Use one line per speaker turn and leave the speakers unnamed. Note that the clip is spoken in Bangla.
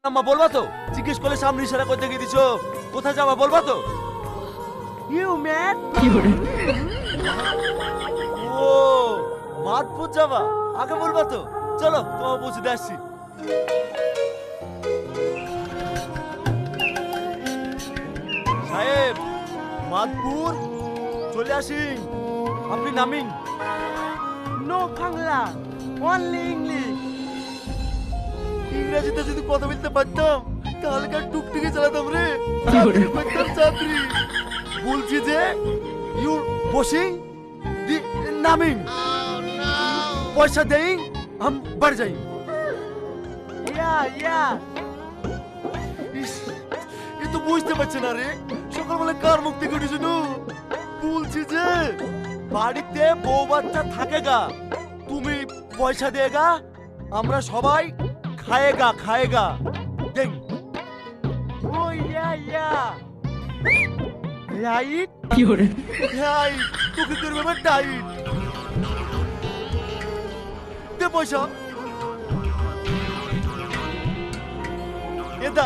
আম্মা বলবা তো? জিজ্ঞেস করলে সামনে ইশারা করে দেখিয়ে দিছো। কোথায় যাবা বলবা তো?
You man.
ও মাদপুর যাবা, আগে বলবা তো। চলো তোমার পৌঁছে দিয়ে আসছি। সাহেব, মাদপুর চলে আসিন, আপনি নামিন।
No Bangla, only English.
ইংরেজিতে যদি কথা বলতে পারতাম তাহলে কার টুকটুকি চালাতাম রে। চাকরি করতাম, চাকরি। বলছি যে ইউ বসিং দি নামিং, পয়সা দেই हम बढ़ যাই।
ইয়া ইয়া।
ইস, এ তো বুঝতে পারছে না রে, সকালবেলা কার মুখ থেকে উঠেছিল। বলছি যে বাড়িতে বউ বাচ্চা থাকেগা, তুমি পয়সা দেগা, আমরা সবাই খায়েগা খায়েগা। দেন
ও ইয়া ইয়া। রাইট।
ভাই তোকে করবে টাইট। দে পয়সা।